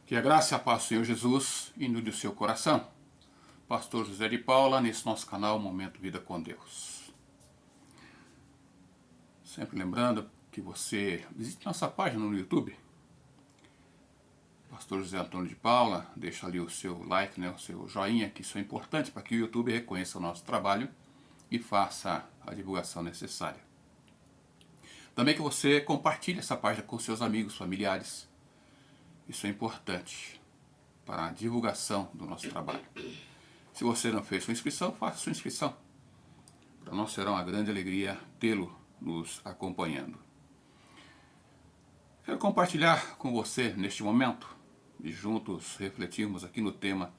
Que a graça e a paz do Senhor Jesus inunde o seu coração. Pastor José de Paula, nesse nosso canal Momento Vida com Deus. Sempre lembrando que você visite nossa página no YouTube. Pastor José Antônio de Paula, deixa ali o seu like, o seu joinha, que isso é importante para que o YouTube reconheça o nosso trabalho e faça a divulgação necessária. Também que você compartilhe essa página com seus amigos, familiares. Isso é importante para a divulgação do nosso trabalho. Se você não fez sua inscrição, faça sua inscrição. Para nós será uma grande alegria tê-lo nos acompanhando. Quero compartilhar com você neste momento e juntos refletirmos aqui no tema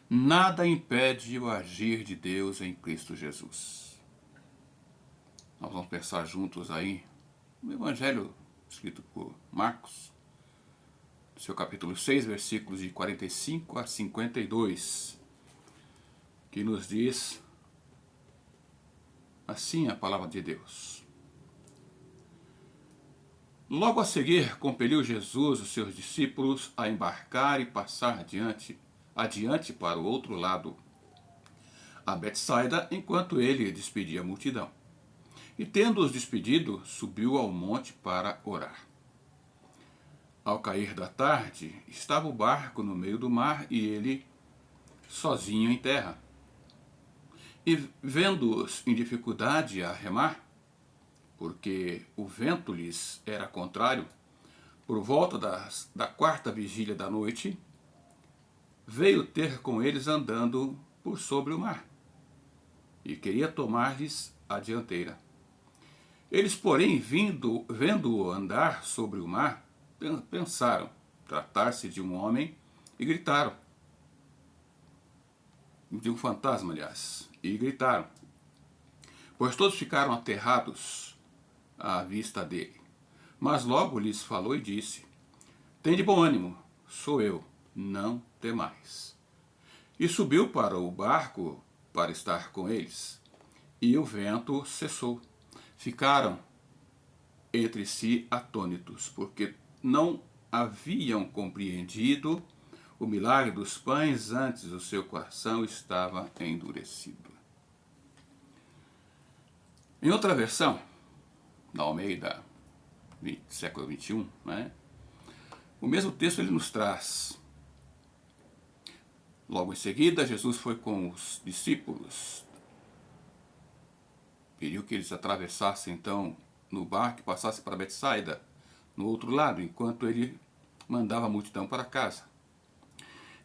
Nada impede o agir de Deus em Cristo Jesus. Nós vamos pensar juntos aí no Evangelho escrito por Marcos, seu capítulo 6, versículos de 45 a 52, que nos diz assim a palavra de Deus. Logo a seguir, compeliu Jesus os seus discípulos a embarcar e passar adiante para o outro lado, a Betsaida, enquanto ele despedia a multidão. E tendo-os despedido, subiu ao monte para orar. Ao cair da tarde, estava o barco no meio do mar e ele sozinho em terra. E vendo-os em dificuldade a remar, porque o vento lhes era contrário, por volta da quarta vigília da noite, veio ter com eles andando por sobre o mar, e queria tomar-lhes a dianteira. Eles, porém, vendo-o andar sobre o mar, pensaram tratar-se de um homem e gritaram, de um fantasma, aliás, e gritaram, pois todos ficaram aterrados à vista dele. Mas logo lhes falou e disse, tende bom ânimo, sou eu, não temais. E subiu para o barco para estar com eles, e o vento cessou. Ficaram entre si atônitos, porque não haviam compreendido o milagre dos pães, antes o seu coração estava endurecido. Em outra versão, na Almeida, século XXI, o mesmo texto ele nos traz. Logo em seguida, Jesus foi com os discípulos, pediu que eles atravessassem então no barco e passassem para Betsaida, no outro lado, enquanto ele mandava a multidão para casa.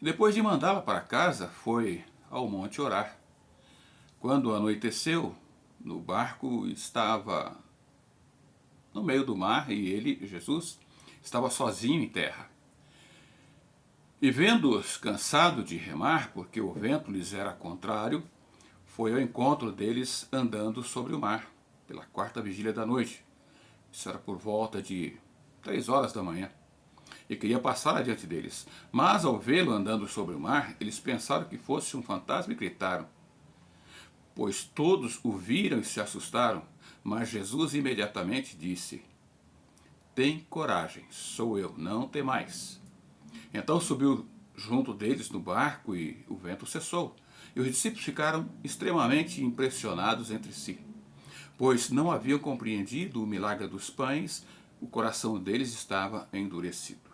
Depois de mandá-la para casa, foi ao monte orar. Quando anoiteceu, no barco estava no meio do mar e ele, Jesus, estava sozinho em terra. E vendo-os cansado de remar, porque o vento lhes era contrário, foi ao encontro deles andando sobre o mar, pela quarta vigília da noite. Isso era por volta de 3 horas da manhã. E queria passar adiante deles. Mas ao vê-lo andando sobre o mar, eles pensaram que fosse um fantasma e gritaram. Pois todos o viram e se assustaram. Mas Jesus imediatamente disse, tem coragem, sou eu, não temais. Então subiu junto deles no barco e o vento cessou. E os discípulos ficaram extremamente impressionados entre si, pois não haviam compreendido o milagre dos pães, o coração deles estava endurecido.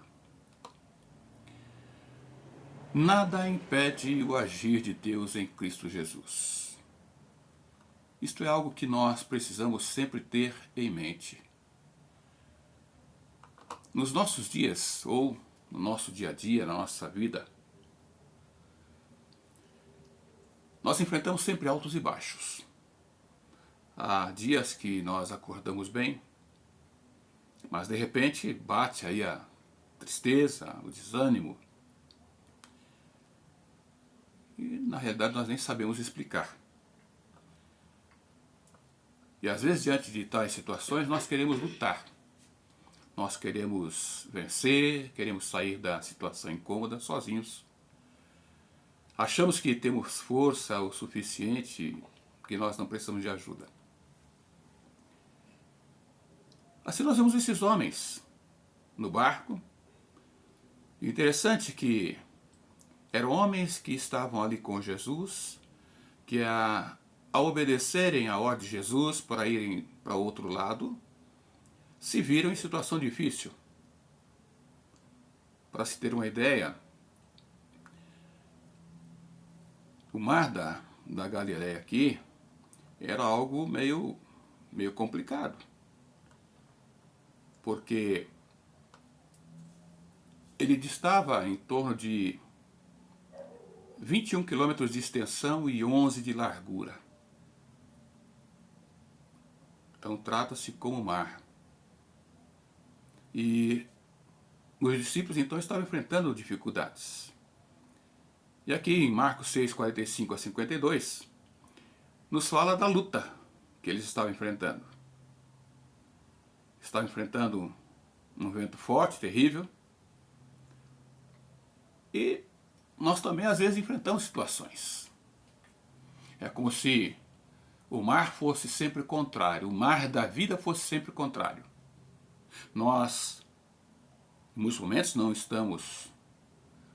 Nada impede o agir de Deus em Cristo Jesus. Isto é algo que nós precisamos sempre ter em mente. Nos nossos dias, ou no nosso dia a dia, na nossa vida, nós enfrentamos sempre altos e baixos. Há dias que nós acordamos bem, mas de repente bate aí a tristeza, o desânimo. E na realidade nós nem sabemos explicar. E às vezes diante de tais situações nós queremos lutar. Nós queremos vencer, queremos sair da situação incômoda sozinhos. Achamos que temos força o suficiente, que nós não precisamos de ajuda. Assim nós vemos esses homens no barco, Interessante que eram homens que estavam ali com Jesus, que a obedecerem a ordem de Jesus para irem para outro lado, se viram em situação difícil. Para se ter uma ideia, o mar da Galileia aqui era algo meio complicado, porque ele distava em torno de 21 quilômetros de extensão e 11 de largura. Então trata-se como mar. E os discípulos então estavam enfrentando dificuldades. E aqui em Marcos 6, 45 a 52, nos fala da luta que eles estavam enfrentando. Estavam enfrentando um vento forte, terrível. E nós também às vezes enfrentamos situações. É como se o mar fosse sempre contrário, o mar da vida fosse sempre contrário. Nós, em muitos momentos, não estamos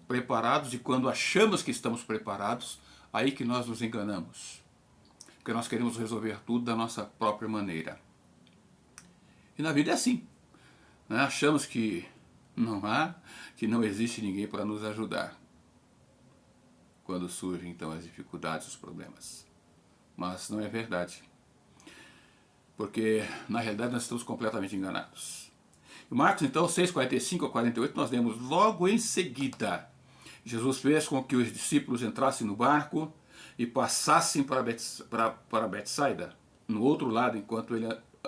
preparados, e quando achamos que estamos preparados, aí que nós nos enganamos. Porque nós queremos resolver tudo da nossa própria maneira. E na vida é assim, né? Achamos que não existe ninguém para nos ajudar quando surgem então as dificuldades, os problemas. Mas não é verdade, porque na realidade nós estamos completamente enganados. Em Marcos então 6, 45 a 48 nós lemos: logo em seguida Jesus fez com que os discípulos entrassem no barco e passassem para Betsaida, no outro lado, enquanto ele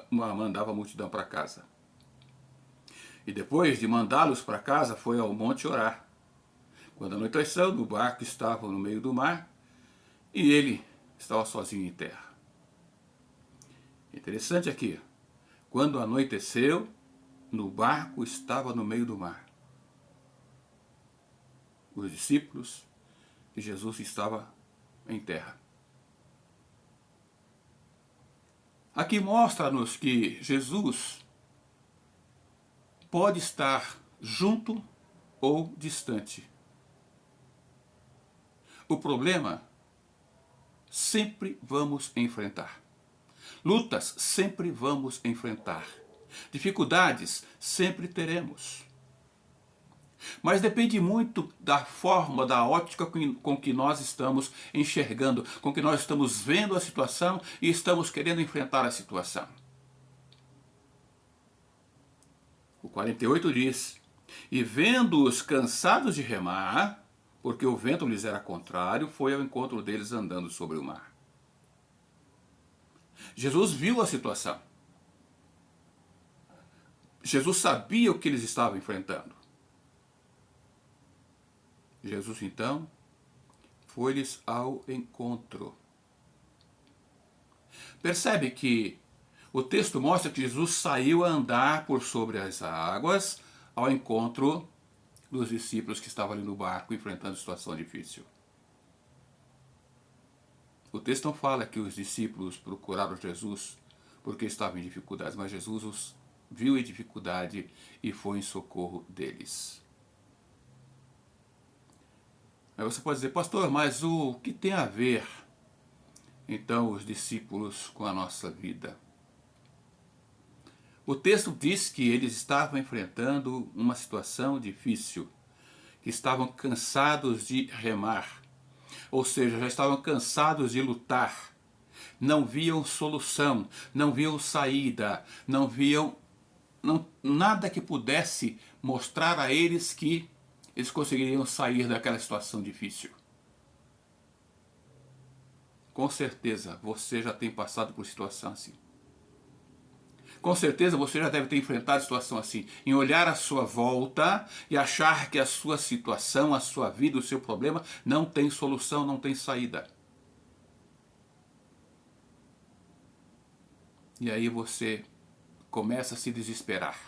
mandava a multidão para casa. E depois de mandá-los para casa, foi ao monte orar. Quando anoiteceu, o barco estava no meio do mar e ele estava sozinho em terra. Interessante aqui, quando anoiteceu, no barco estava no meio do mar. Os discípulos e Jesus estava em terra. Aqui mostra-nos que Jesus pode estar junto ou distante. O problema sempre vamos enfrentar. Lutas sempre vamos enfrentar. Dificuldades sempre teremos. Mas depende muito da forma, da ótica com que nós estamos enxergando, com que nós estamos vendo a situação e estamos querendo enfrentar a situação. O 48 diz: e vendo-os cansados de remar, porque o vento lhes era contrário, foi ao encontro deles andando sobre o mar. Jesus viu a situação. Jesus sabia o que eles estavam enfrentando. Jesus então foi-lhes ao encontro. Percebe que o texto mostra que Jesus saiu a andar por sobre as águas ao encontro dos discípulos que estavam ali no barco enfrentando situação difícil. O texto não fala que os discípulos procuraram Jesus porque estavam em dificuldades, mas Jesus os viu em dificuldade e foi em socorro deles. Aí você pode dizer: pastor, mas o que tem a ver então os discípulos com a nossa vida? O texto diz que eles estavam enfrentando uma situação difícil, que estavam cansados de remar, ou seja, já estavam cansados de lutar, não viam solução, não viam saída, não viam nada que pudesse mostrar a eles que eles conseguiriam sair daquela situação difícil. Com certeza você já tem passado por situação assim. Com certeza você já deve ter enfrentado situação assim, em olhar à sua volta e achar que a sua situação, a sua vida, o seu problema não tem solução, não tem saída. E aí você começa a se desesperar.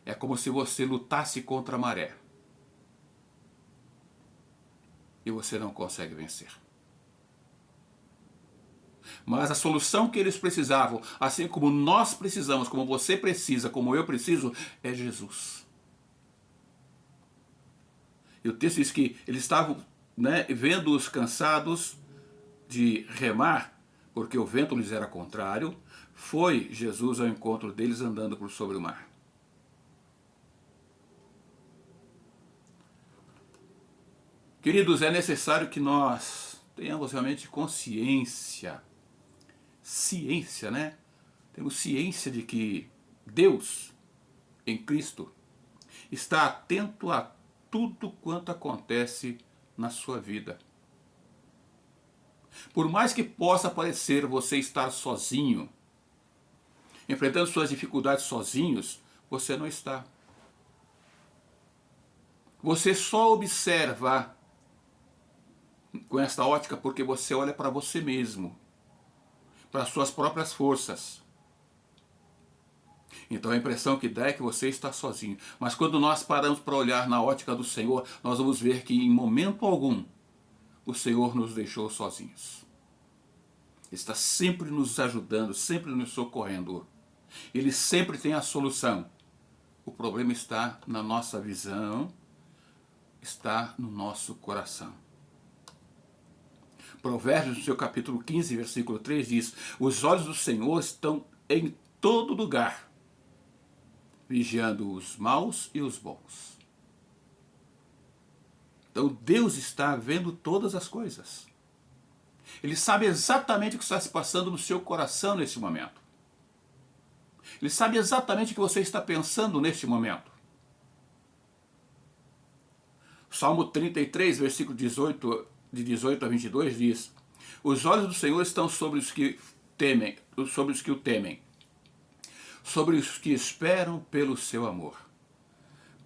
É como se você lutasse contra a maré. E você não consegue vencer. Mas a solução que eles precisavam, assim como nós precisamos, como você precisa, como eu preciso, é Jesus. E o texto diz que eles estavam, né, vendo-os cansados de remar, porque o vento lhes era contrário, foi Jesus ao encontro deles andando por sobre o mar. Queridos, é necessário que nós tenhamos realmente consciência, ciência, né? Temos ciência de que Deus, em Cristo, está atento a tudo quanto acontece na sua vida. Por mais que possa parecer você estar sozinho, enfrentando suas dificuldades sozinhos, você não está. Você só observa com esta ótica porque você olha para você mesmo, para as suas próprias forças. Então a impressão que dá é que você está sozinho. Mas quando nós paramos para olhar na ótica do Senhor, nós vamos ver que em momento algum o Senhor nos deixou sozinhos. Ele está sempre nos ajudando, sempre nos socorrendo. Ele sempre tem a solução. O problema está na nossa visão, está no nosso coração. Provérbios, no seu capítulo 15, versículo 3, diz: os olhos do Senhor estão em todo lugar, vigiando os maus e os bons. Então Deus está vendo todas as coisas. Ele sabe exatamente o que está se passando no seu coração neste momento. Ele sabe exatamente o que você está pensando neste momento. Salmo 33, versículo 18, de 18 a 22 diz: os olhos do Senhor estão sobre os que temem, sobre os que o temem, sobre os que esperam pelo seu amor,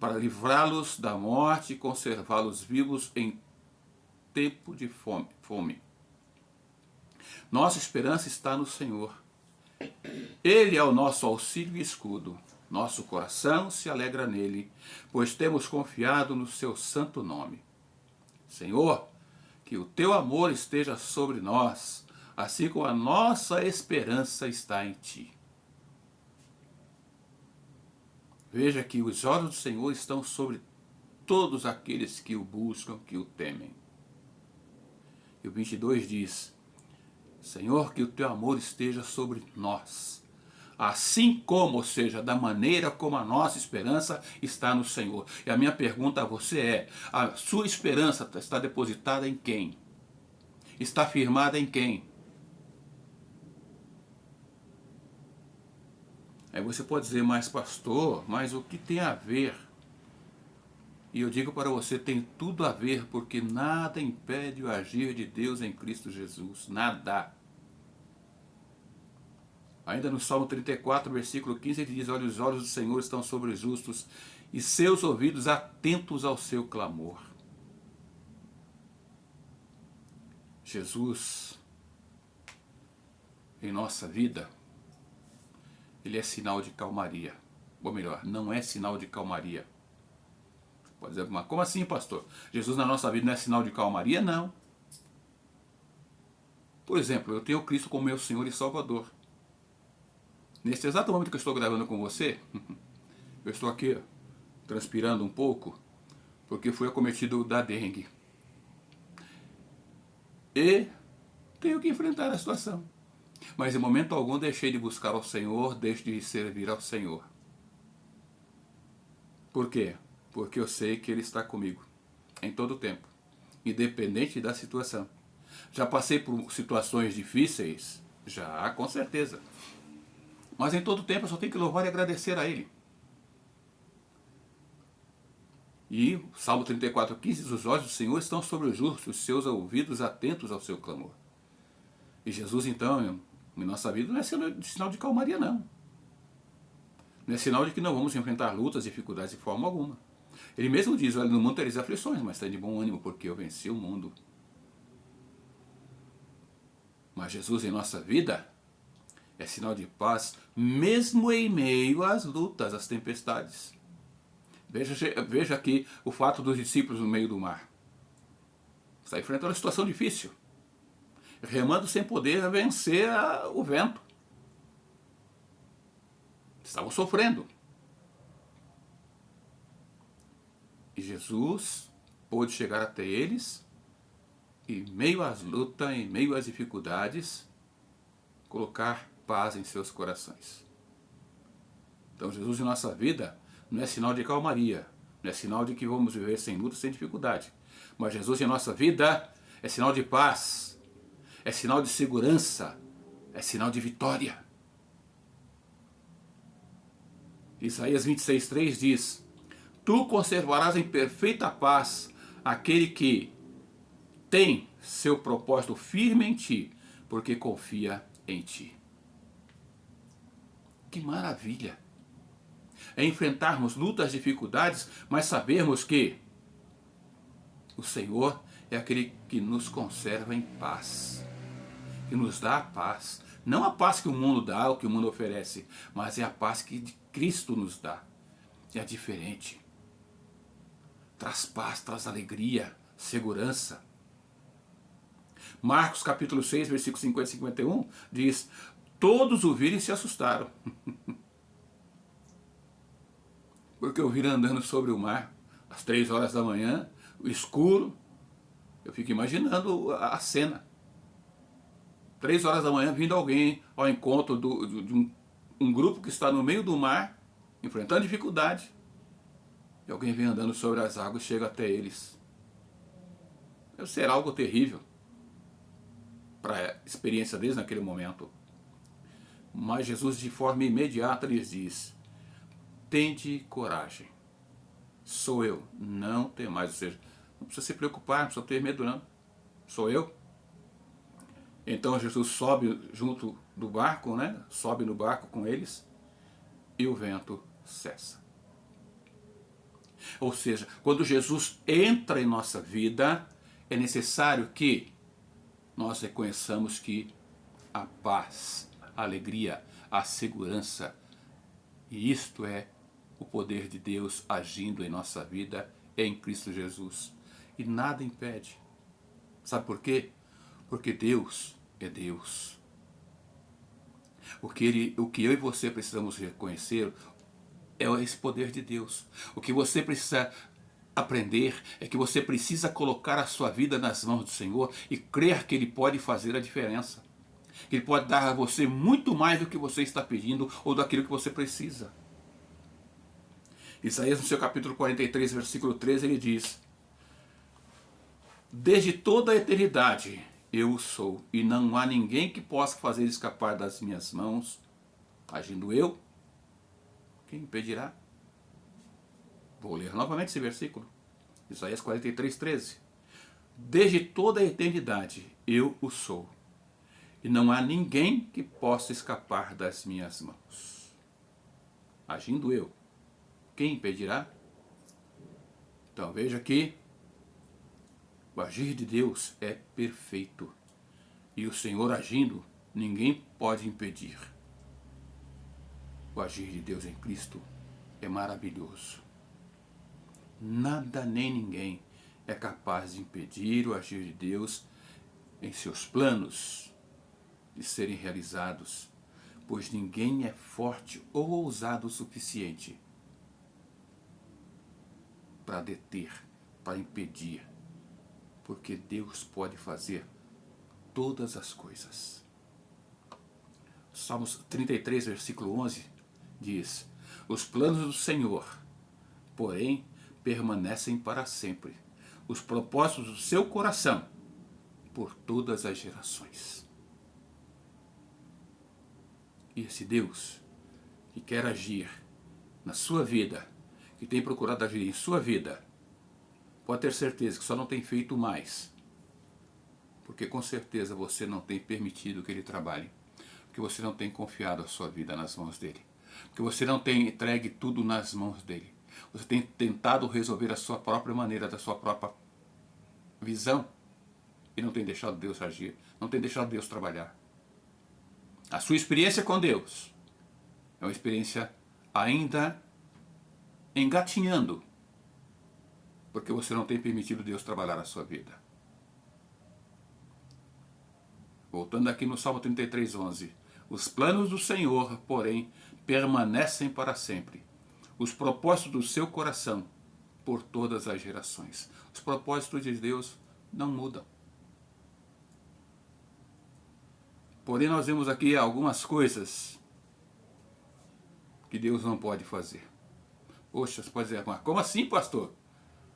para livrá-los da morte e conservá-los vivos em tempo de fome. Nossa esperança está no Senhor. Ele é o nosso auxílio e escudo. Nosso coração se alegra nele, pois temos confiado no seu santo nome. Senhor, que o teu amor esteja sobre nós, assim como a nossa esperança está em ti. Veja que os olhos do Senhor estão sobre todos aqueles que o buscam, que o temem. E o 22 diz: Senhor, que o teu amor esteja sobre nós, assim como, ou seja, da maneira como a nossa esperança está no Senhor. E a minha pergunta a você é: a sua esperança está depositada em quem? Está firmada em quem? Aí você pode dizer: mas pastor, mas o que tem a ver? E eu digo para você, tem tudo a ver, porque nada impede o agir de Deus em Cristo Jesus. Nada. Ainda no Salmo 34, versículo 15, ele diz: olha, os olhos do Senhor estão sobre os justos e seus ouvidos atentos ao seu clamor. Jesus, em nossa vida, ele é sinal de calmaria. Ou melhor, não é sinal de calmaria. Pode dizer, mas como assim, pastor? Jesus na nossa vida não é sinal de calmaria? Não. Por exemplo, eu tenho Cristo como meu Senhor e Salvador. Neste exato momento que eu estou gravando com você, eu estou aqui transpirando um pouco, porque fui acometido da dengue. E tenho que enfrentar a situação. Mas em momento algum deixei de buscar ao Senhor, deixei de servir ao Senhor. Por quê? Porque eu sei que Ele está comigo em todo o tempo, independente da situação. Já passei por situações difíceis? Já, com certeza. Mas em todo o tempo eu só tenho que louvar e agradecer a Ele. E Salmo 34, 15 diz: os olhos do Senhor estão sobre os justos, os seus ouvidos atentos ao seu clamor. E Jesus, então, em nossa vida, não é sinal de calmaria, não. Não é sinal de que não vamos enfrentar lutas, dificuldades de forma alguma. Ele mesmo diz: olha, no mundo tereis aflições, mas tem de bom ânimo, porque eu venci o mundo. Mas Jesus em nossa vida é sinal de paz, mesmo em meio às lutas, às tempestades. Veja aqui o fato dos discípulos no meio do mar. Está enfrentando uma situação difícil, remando sem poder vencer o vento. Estavam sofrendo. E Jesus pôde chegar até eles e, em meio às lutas, em meio às dificuldades, colocar paz em seus corações. Então Jesus em nossa vida não é sinal de calmaria, não é sinal de que vamos viver sem luta, sem dificuldade. Mas Jesus em nossa vida é sinal de paz, é sinal de segurança, é sinal de vitória. Isaías 26:3 diz: Tu conservarás em perfeita paz aquele que tem seu propósito firme em ti, porque confia em ti. Que maravilha! É enfrentarmos lutas, dificuldades, mas sabermos que o Senhor é aquele que nos conserva em paz, que nos dá a paz. Não a paz que o mundo dá, o que o mundo oferece, mas é a paz que Cristo nos dá. É diferente. Traz paz, traz alegria, segurança. Marcos capítulo 6, versículos 50 e 51 diz: Todos o viram e se assustaram. Porque eu vi andando sobre o mar, às 3 horas da manhã, o escuro. Eu fico imaginando a cena. 3 horas da manhã, vindo alguém ao encontro de um grupo que está no meio do mar, enfrentando dificuldade. E alguém vem andando sobre as águas e chega até eles. Deve ser algo terrível para a experiência deles naquele momento. Mas Jesus, de forma imediata, lhes diz: Tende coragem, sou eu, não tem mais. Ou seja, não precisa se preocupar, não precisa ter medo não, sou eu. Então Jesus sobe junto do barco, né? Sobe no barco com eles e o vento cessa. Ou seja, quando Jesus entra em nossa vida, é necessário que nós reconheçamos que a paz, a alegria, a segurança, e isto é o poder de Deus agindo em nossa vida em Cristo Jesus. E nada impede. Sabe por quê? Porque Deus é Deus. O que eu e você precisamos reconhecer é esse poder de Deus. O que você precisa aprender é que você precisa colocar a sua vida nas mãos do Senhor e crer que Ele pode fazer a diferença. Que Ele pode dar a você muito mais do que você está pedindo ou daquilo que você precisa. Isaías, no seu capítulo 43, versículo 13, ele diz: Desde toda a eternidade eu sou, e não há ninguém que possa fazer escapar das minhas mãos. Agindo eu, quem impedirá? Vou ler novamente esse versículo. Isaías 43, 13. Desde toda a eternidade eu o sou, e não há ninguém que possa escapar das minhas mãos. Agindo eu, quem impedirá? Então veja que o agir de Deus é perfeito. E o Senhor agindo, ninguém pode impedir. O agir de Deus em Cristo é maravilhoso. Nada nem ninguém é capaz de impedir o agir de Deus em seus planos de serem realizados, pois ninguém é forte ou ousado o suficiente para deter, para impedir, porque Deus pode fazer todas as coisas. Salmos 33, versículo 11 diz: Os planos do Senhor, porém, permanecem para sempre, os propósitos do seu coração por todas as gerações. E esse Deus que quer agir na sua vida, que tem procurado agir em sua vida, pode ter certeza que só não tem feito mais, porque com certeza você não tem permitido que Ele trabalhe, porque você não tem confiado a sua vida nas mãos dEle, porque você não tem entregue tudo nas mãos dEle. Você tem tentado resolver a sua própria maneira, da sua própria visão, e não tem deixado Deus agir, não tem deixado Deus trabalhar. A sua experiência com Deus é uma experiência ainda engatinhando, porque você não tem permitido Deus trabalhar a sua vida. Voltando aqui no Salmo 33, 11. Os planos do Senhor, porém, permanecem para sempre, os propósitos do seu coração por todas as gerações. Os propósitos de Deus não mudam. Porém, nós vemos aqui algumas coisas que Deus não pode fazer. Poxa, você pode dizer, mas como assim, pastor?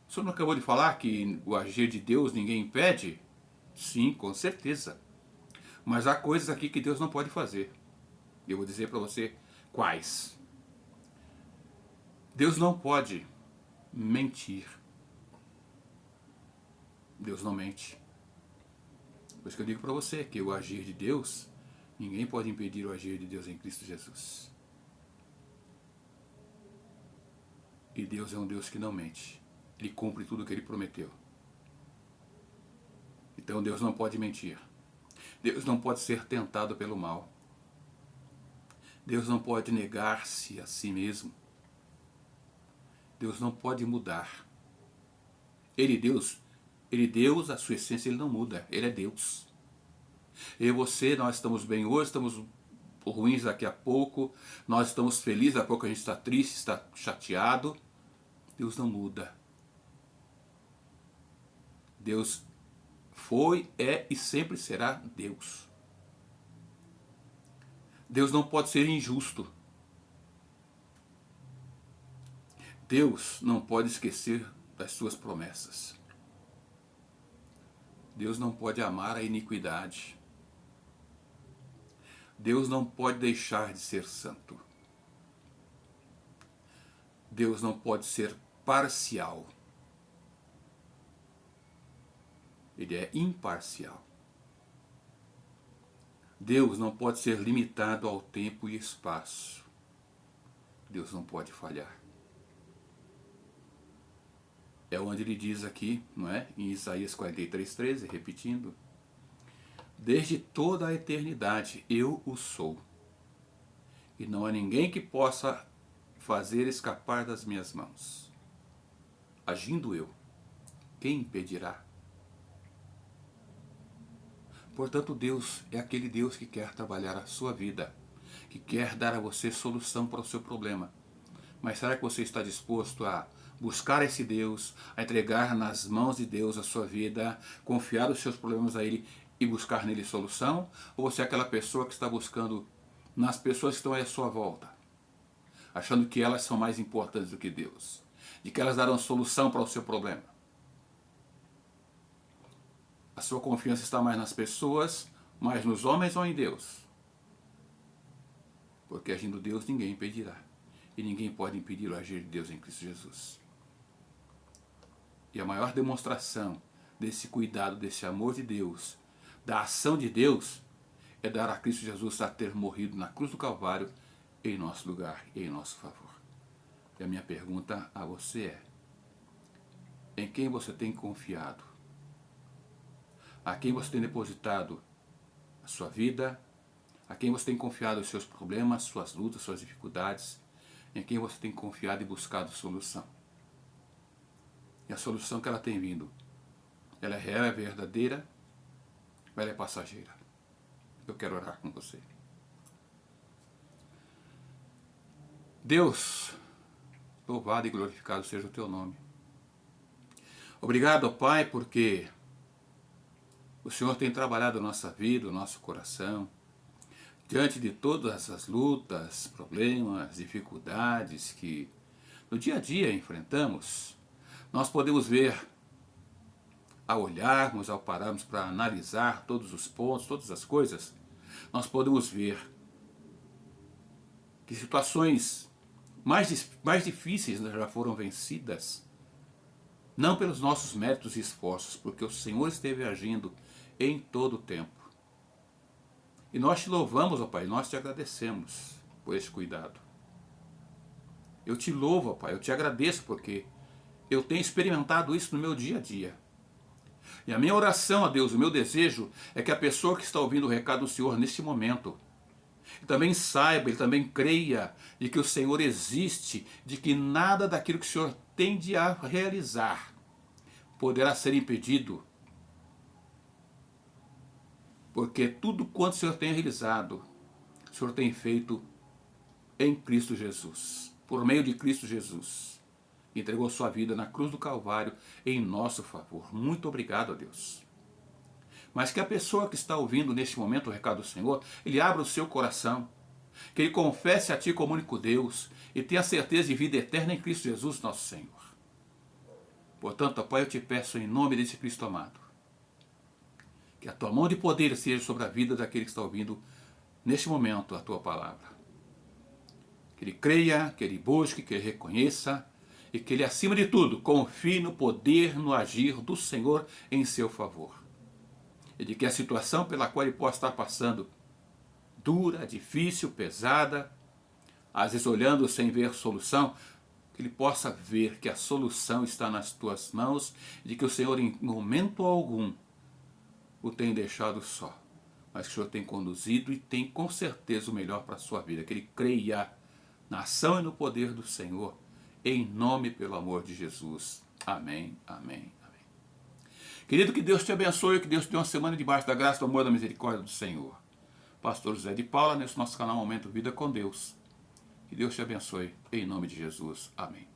O senhor não acabou de falar que o agir de Deus ninguém impede? Sim, com certeza. Mas há coisas aqui que Deus não pode fazer. Eu vou dizer para você quais. Deus não pode mentir. Deus não mente. Por isso que eu digo para você que o agir de Deus, ninguém pode impedir o agir de Deus em Cristo Jesus. E Deus é um Deus que não mente. Ele cumpre tudo o que Ele prometeu. Então Deus não pode mentir. Deus não pode ser tentado pelo mal. Deus não pode negar-se a si mesmo. Deus não pode mudar. Deus, a sua essência, Ele não muda. Ele é Deus. Eu e você, nós estamos bem hoje, estamos ruins daqui a pouco, nós estamos felizes, daqui a pouco a gente está triste, está chateado. Deus não muda. Deus foi, é e sempre será Deus. Deus não pode ser injusto. Deus não pode esquecer das suas promessas. Deus não pode amar a iniquidade. Deus não pode deixar de ser santo. Deus não pode ser parcial. Ele é imparcial. Deus não pode ser limitado ao tempo e espaço. Deus não pode falhar. É onde ele diz aqui, não é? Em Isaías 43:13, repetindo: desde toda a eternidade eu o sou, e não há ninguém que possa fazer escapar das minhas mãos. Agindo eu, quem impedirá? Portanto, Deus é aquele Deus que quer trabalhar a sua vida, que quer dar a você solução para o seu problema. Mas será que você está disposto a buscar esse Deus, a entregar nas mãos de Deus a sua vida, confiar os seus problemas a Ele e buscar nele solução? Ou você é aquela pessoa que está buscando nas pessoas que estão à sua volta, achando que elas são mais importantes do que Deus, de que elas darão solução para o seu problema? A sua confiança está mais nas pessoas, mais nos homens ou em Deus? Porque agindo Deus ninguém impedirá. E ninguém pode impedir o agir de Deus em Cristo Jesus. E a maior demonstração desse cuidado, desse amor de Deus, da ação de Deus, é dar a Cristo Jesus a ter morrido na cruz do Calvário em nosso lugar e em nosso favor. E a minha pergunta a você é: em quem você tem confiado? A quem você tem depositado a sua vida? A quem você tem confiado os seus problemas, suas lutas, suas dificuldades? Em quem você tem confiado e buscado solução? E a solução que ela tem vindo, ela é real, é verdadeira, ou ela é passageira? Eu quero orar com você. Deus, louvado e glorificado seja o teu nome. Obrigado, Pai, porque o Senhor tem trabalhado a nossa vida, o nosso coração, diante de todas as lutas, problemas, dificuldades que no dia a dia enfrentamos. Nós podemos ver, ao olharmos, ao pararmos para analisar todos os pontos, todas as coisas, nós podemos ver que situações mais difíceis já foram vencidas, não pelos nossos méritos e esforços, porque o Senhor esteve agindo em todo o tempo. E nós te louvamos, ó Pai, nós te agradecemos por esse cuidado. Eu te louvo, ó Pai, eu te agradeço porque eu tenho experimentado isso no meu dia a dia. E a minha oração a Deus, o meu desejo é que a pessoa que está ouvindo o recado do Senhor neste momento também saiba, ele também creia de que o Senhor existe, de que nada daquilo que o Senhor tende a realizar poderá ser impedido, porque tudo quanto o Senhor tem realizado, o Senhor tem feito em Cristo Jesus, por meio de Cristo Jesus. entregou sua vida na cruz do Calvário em nosso favor. Muito obrigado a Deus. Mas que a pessoa que está ouvindo neste momento o recado do Senhor, ele abra o seu coração, que ele confesse a Ti como único Deus e tenha certeza de vida eterna em Cristo Jesus, nosso Senhor. Portanto, Pai, eu te peço em nome desse Cristo amado, que a Tua mão de poder seja sobre a vida daquele que está ouvindo neste momento a Tua palavra. Que ele creia, que ele busque, que ele reconheça e que ele, acima de tudo, confie no poder, no agir do Senhor em seu favor. E de que a situação pela qual ele possa estar passando, dura, difícil, pesada, às vezes olhando sem ver solução, que ele possa ver que a solução está nas tuas mãos e de que o Senhor em momento algum o tem deixado só, mas que o Senhor tem conduzido e tem com certeza o melhor para a sua vida, que ele creia na ação e no poder do Senhor, em nome pelo amor de Jesus. Amém, amém, amém. Querido, que Deus te abençoe, que Deus te dê uma semana debaixo da graça, do amor e da misericórdia do Senhor. Pastor José de Paula, nesse nosso canal Momento Vida com Deus. Que Deus te abençoe, em nome de Jesus. Amém.